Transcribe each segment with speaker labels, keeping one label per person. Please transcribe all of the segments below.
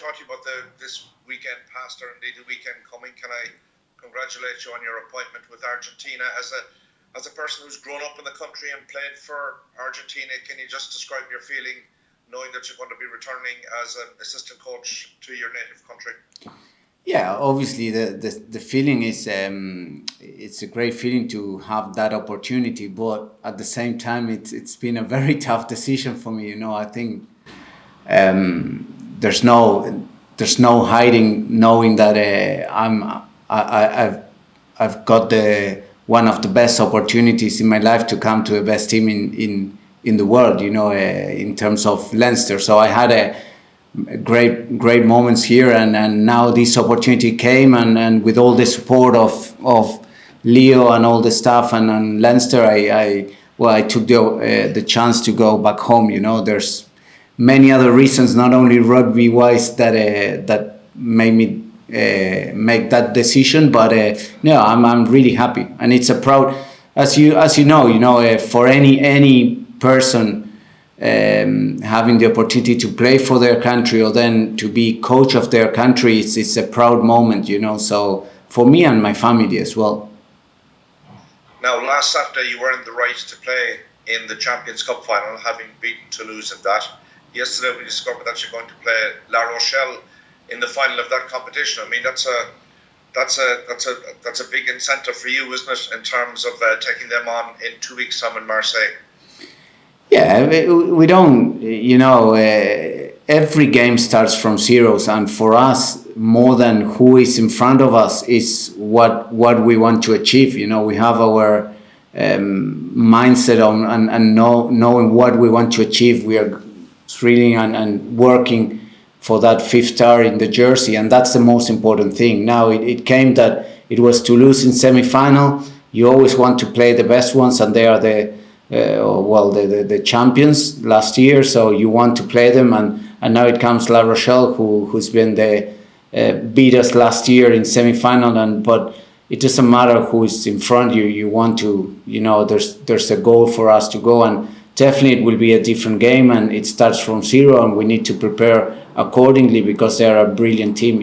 Speaker 1: talk to you about this weekend past, or indeed the weekend coming. Can I congratulate you on your appointment with Argentina? As a person who's grown up in the country and played for Argentina, can you just describe your feeling knowing that you're going to be returning as an assistant coach to your native country?
Speaker 2: Yeah, obviously the feeling is it's a great feeling to have that opportunity, but at the same time it's been a very tough decision for me. I think there's no hiding, knowing that I've got one of the best opportunities in my life to come to the best team in the world. In terms of Leinster, so I had a great moments here, and now this opportunity came, and with all the support of Leo and all the staff and Leinster, I took the chance to go back home. There's many other reasons, not only rugby wise, that made me make that decision, but I'm really happy, and it's a proud, as you know, for any person having the opportunity to play for their country or then to be coach of their country, it's a proud moment, so for me and my family as well.
Speaker 1: Now, last Saturday you earned the right to play in the Champions Cup final, having beaten Toulouse in that. Yesterday we discovered that you're going to play La Rochelle in the final of that competition. I mean, that's a big incentive for you, isn't it, in terms of taking them on in 2 weeks' time in Marseille?
Speaker 2: Yeah, we don't, every game starts from zeros, and for us, more than who is in front of us is what we want to achieve. We have our mindset on and knowing what we want to achieve. We are drilling and working for that 5th star in the jersey, and that's the most important thing. Now it came that it was Toulouse in semi-final. You always want to play the best ones, and they are the champions last year, so you want to play them, and now it comes La Rochelle, who's been beat us last year in semi-final, but it doesn't matter who is in front. You want to, there's a goal for us to go, and definitely it will be a different game, and it starts from zero, and we need to prepare accordingly because they are a brilliant team.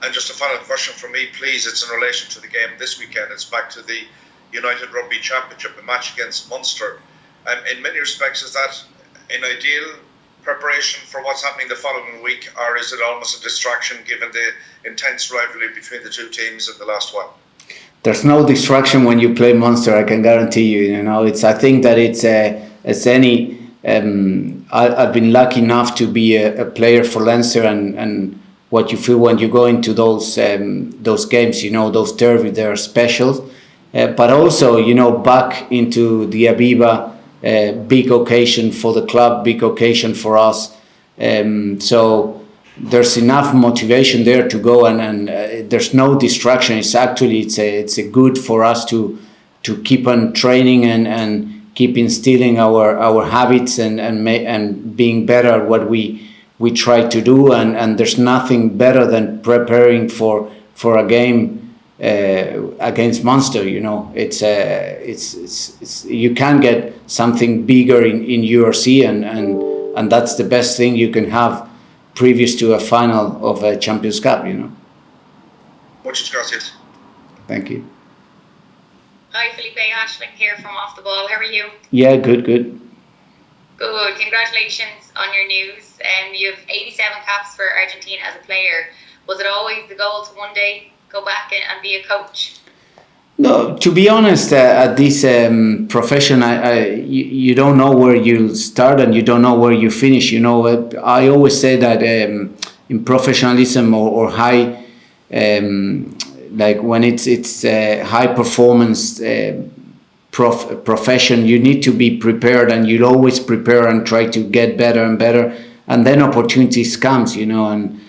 Speaker 1: And just a final question from me, please. It's in relation to the game this weekend. It's back to the United Rugby Championship, a match against Munster. In many respects, is that an ideal preparation for what's happening the following week, or is it almost a distraction given the intense rivalry between the two teams in the last while?
Speaker 2: There's no distraction when you play Munster, I can guarantee you. I think that it's any. I've been lucky enough to be a player for Leinster, and what you feel when you go into those games, those derby, they're special. But also, back into the Aviva, big occasion for the club, big occasion for us. So there's enough motivation there to go, and there's no distraction. It's a good for us to keep on training and keep instilling our habits and being better at what we try to do. And there's nothing better than preparing for a game against Munster. It's you can get something bigger in URC, and that's the best thing you can have previous to a final of a Champions Cup.
Speaker 1: Muchas gracias.
Speaker 2: Thank you.
Speaker 3: Hi Felipe, Ashling here from Off the Ball. How are you?
Speaker 2: Yeah, good.
Speaker 3: Good. Congratulations on your news. You have 87 caps for Argentina as a player. Was it always the goal to one day go back and be a coach?
Speaker 2: No, to be honest, at this profession, you don't know where you start and you don't know where you finish. I always say that in professionalism or high, like when it's high performance profession, you need to be prepared, and you'll always prepare and try to get better and better, and then opportunities comes. And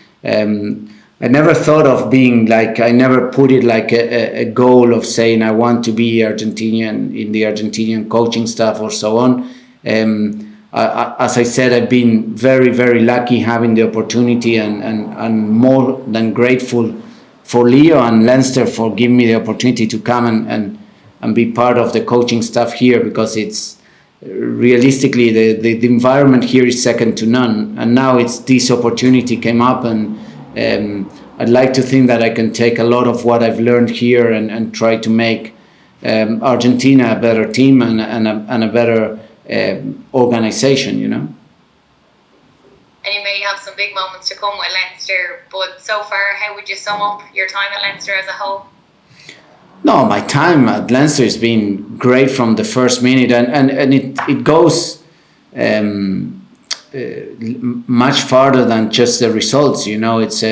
Speaker 2: I never thought of being I never put it like a goal of saying I want to be Argentinian in the Argentinian coaching staff or so on. As I said, I've been very, very lucky having the opportunity, and more than grateful for Leo and Leinster for giving me the opportunity to come and be part of the coaching staff here, because it's realistically, the environment here is second to none. And now this opportunity came up, and I'd like to think that I can take a lot of what I've learned here and try to make Argentina a better team and a better organization, you know.
Speaker 3: And you may have some big moments to come with Leinster, but so far, how would you sum up your time at Leinster as a whole?
Speaker 2: No, my time at Leinster has been great from the first minute, and it goes much farther than just the results. You know, it's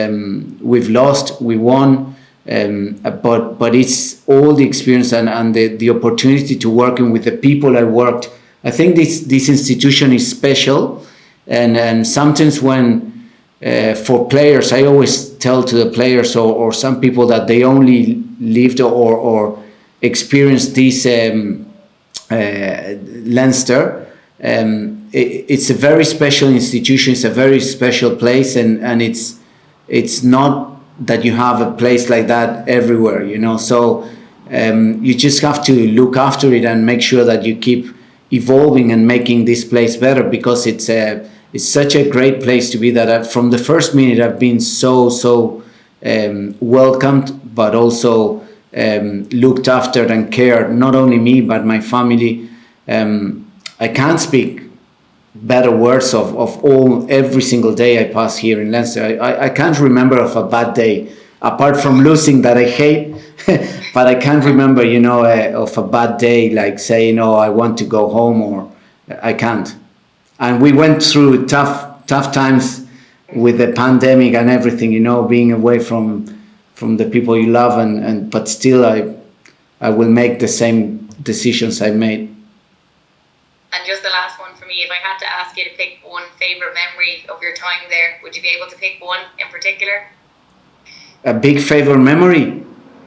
Speaker 2: we've lost, we won, but it's all the experience and the opportunity to working with the people I worked. I think this institution is special, and sometimes when for players, I always tell to the players or some people that they only lived or experienced this Leinster. It's a very special institution. It's a very special place, and it's not that you have a place like that everywhere, you know. So you just have to look after it and make sure that you keep evolving and making this place better, because it's such a great place to be, that from the first minute I've been so welcomed, but also looked after and cared, not only me but my family. I can't speak better words of every single day I pass here in Leinster. I can't remember of a bad day, apart from losing that I hate, but I can't remember, you know, of a bad day, like saying, oh, I want to go home, or I can't. And we went through tough times with the pandemic and everything, you know, being away from the people you love, but still I will make the same decisions I made.
Speaker 3: And just the last one for me, if I had to ask you to pick one favourite memory of your time there, would you be able to pick one in particular?
Speaker 2: A big favourite memory?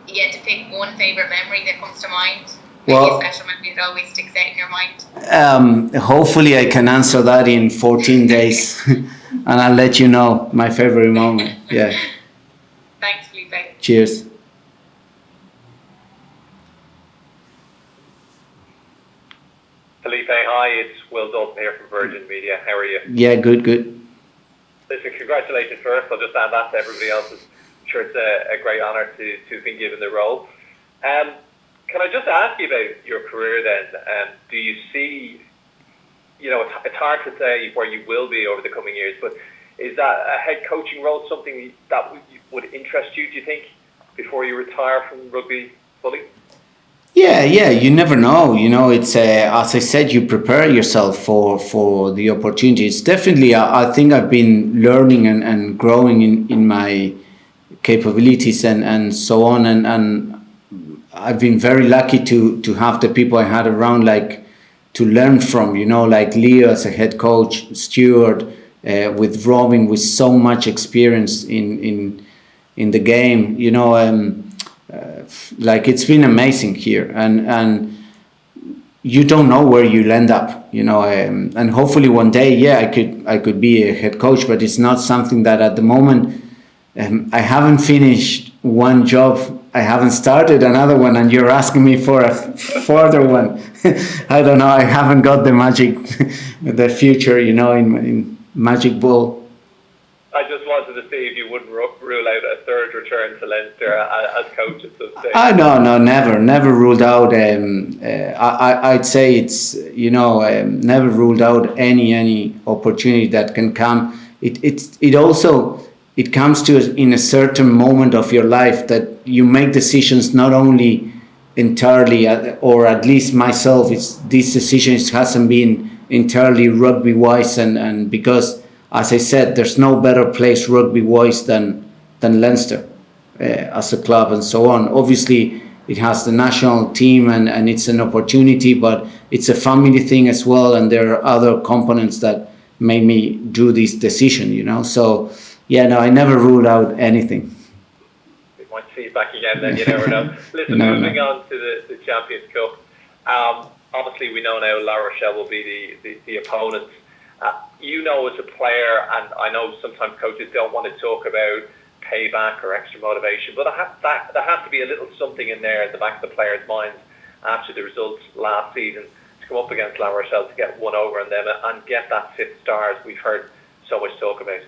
Speaker 3: Yeah, to pick one favourite memory that comes to mind.
Speaker 2: Well,
Speaker 3: maybe a special memory that always sticks out in your mind.
Speaker 2: Hopefully I can answer that in 14 days. And I'll let you know my favourite moment. Yeah.
Speaker 3: Thanks, Felipe.
Speaker 2: Cheers.
Speaker 4: Felipe, hi, it's Will Dalton here from Virgin Media. How are you?
Speaker 2: Yeah, good.
Speaker 4: Listen, congratulations first. I'll just add that to everybody else. I'm sure it's a great honour to have been given the role. Can I just ask you about your career then? Do you see, you know, it's hard to say where you will be over the coming years, but is that a head coaching role something that would interest you, do you think, before you retire from rugby fully? Yeah,
Speaker 2: you never know. You know, it's as I said, you prepare yourself for the opportunity. It's definitely, I think I've been learning and growing in my capabilities and so on, and I've been very lucky to have the people I had around, like, to learn from, you know, like Leo as a head coach, Stuart, with Robin, with so much experience in the game, you know. Like, it's been amazing here, and you don't know where you'll end up, you know. And hopefully one day, I could be a head coach, but it's not something that at the moment. I haven't finished one job. I haven't started another one, and you're asking me for a further one. I don't know. I haven't got the magic, the future, you know, in magic ball.
Speaker 4: I just wanted to see if you wouldn't rule out a third return to Leinster as coach at some stage.
Speaker 2: No, never ruled out. I'd say it's, you know, never ruled out any opportunity that can come. It comes to in a certain moment of your life that you make decisions not only entirely, or at least myself, these decisions hasn't been entirely rugby wise, and because, as I said, there's no better place rugby wise than Leinster as a club and so on. Obviously, it has the national team and it's an opportunity, but it's a family thing as well, and there are other components that made me do this decision, you know. So yeah, no, I never ruled out anything.
Speaker 4: We might see you back again then, you never know. Listen, moving on to the Champions Cup. Obviously, we know now La Rochelle will be the opponent. You know, as a player, and I know sometimes coaches don't want to talk about payback or extra motivation, but there has to be a little something in there at the back of the players' minds after the results last season to come up against La Rochelle, to get one over on them and get that 5th star, as we've heard so much talk about?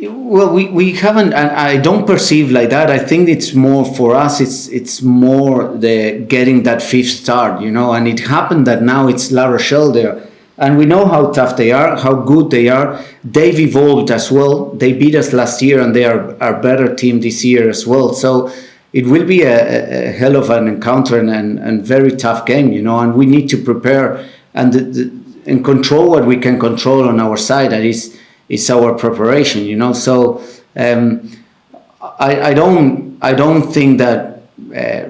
Speaker 2: Well, we haven't, and I don't perceive like that. I think it's more for us. It's more the getting that 5th start, and it happened that now it's La Rochelle there, and we know how tough they are, how good they are. They've evolved as well. They beat us last year, and they are our better team this year as well. So it will be a hell of an encounter and very tough game, and we need to prepare and control what we can control on our side. That is our preparation, So I don't think that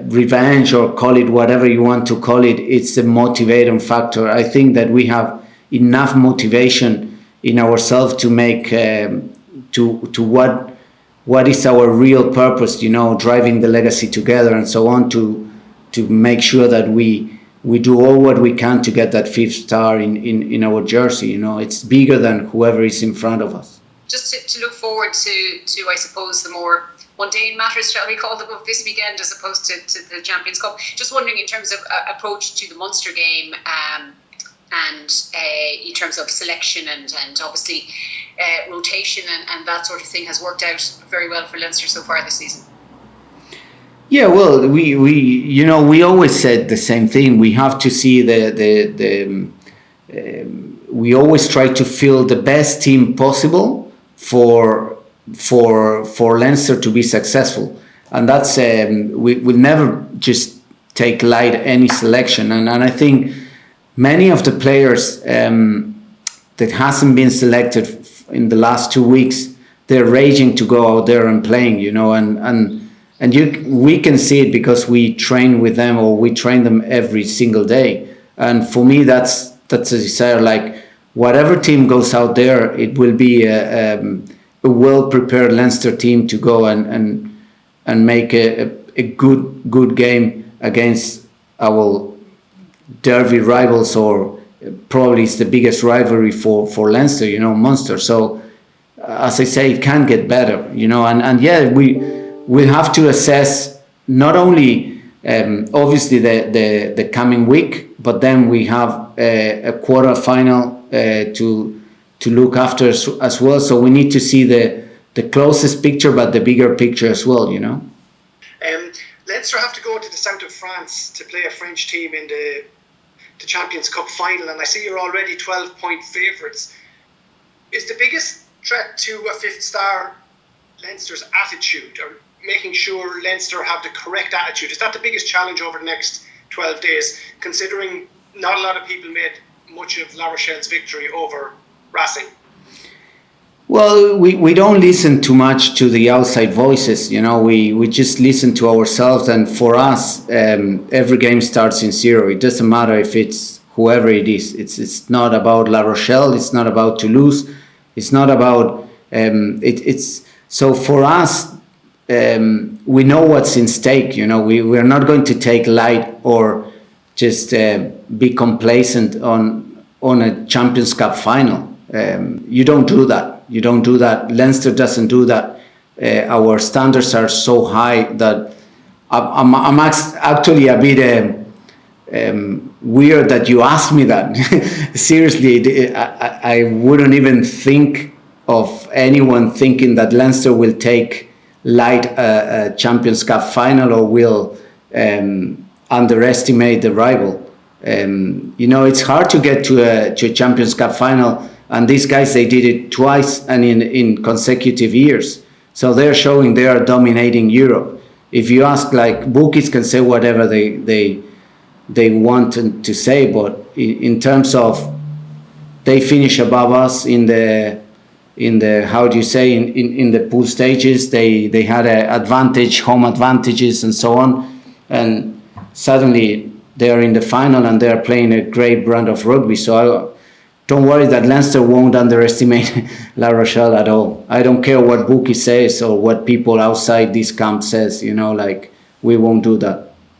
Speaker 2: revenge, or call it whatever you want to call it, it's a motivating factor. I think that we have enough motivation in ourselves to make to what is our real purpose, driving the legacy together and so on, to make sure that we do all what we can to get that 5th star in our jersey. It's bigger than whoever is in front of us.
Speaker 5: Just to look forward to I suppose, the more mundane matters, shall we call them, of this weekend, as opposed to the Champions Cup. Just wondering, in terms of approach to the Munster game, and in terms of selection and obviously rotation and that sort of thing, has worked out very well for Leinster so far this season.
Speaker 2: Yeah, well, we always said the same thing. We have to see we always try to fill the best team possible for Leinster to be successful, and that's we never just take light any selection, and I think many of the players that hasn't been selected in the last 2 weeks, they're raging to go out there and playing, and we can see it because we train with them, or we train them every single day. And for me, that's a desire. Like, whatever team goes out there, it will be a well-prepared Leinster team to go and make a good game against our derby rivals, or probably it's the biggest rivalry for Leinster, Munster. So as I say, it can get better, and yeah, we have to assess not only obviously the coming week, but then we have a quarter final to look after as well. So we need to see the closest picture, but the bigger picture as well,
Speaker 6: Leinster have to go to the south of France to play a French team in the Champions Cup final, and I see you're already 12-point favourites. Is the biggest threat to a 5th star Leinster's attitude, or making sure Leinster have the correct attitude? Is that the biggest challenge over the next 12 days, considering not a lot of people made much of La Rochelle's victory over Racing?
Speaker 2: Well, we don't listen too much to the outside voices, we just listen to ourselves, and for us, every game starts in 0. It doesn't matter if it's whoever it is. It's not about La Rochelle, it's not about Toulouse, it's not about so for us, we know what's in stake. We're not going to take light or just be complacent on a Champions Cup final. You don't do that. Leinster doesn't do that. Our standards are so high that I'm actually a bit weird that you asked me that. Seriously, I wouldn't even think of anyone thinking that Leinster will take light a Champions Cup final, or will underestimate the rival. It's hard to get to a Champions Cup final, and these guys, they did it twice and in consecutive years. So they're showing they are dominating Europe. If you ask, like, bookies can say whatever they want to say, but in terms of they finish above us in the how do you say, in the pool stages, they had home advantages and so on, and suddenly they are in the final and they are playing a great brand of rugby. So don't worry that Leinster won't underestimate La Rochelle at all. I don't care what bookie says or what people outside this camp says, we won't do that.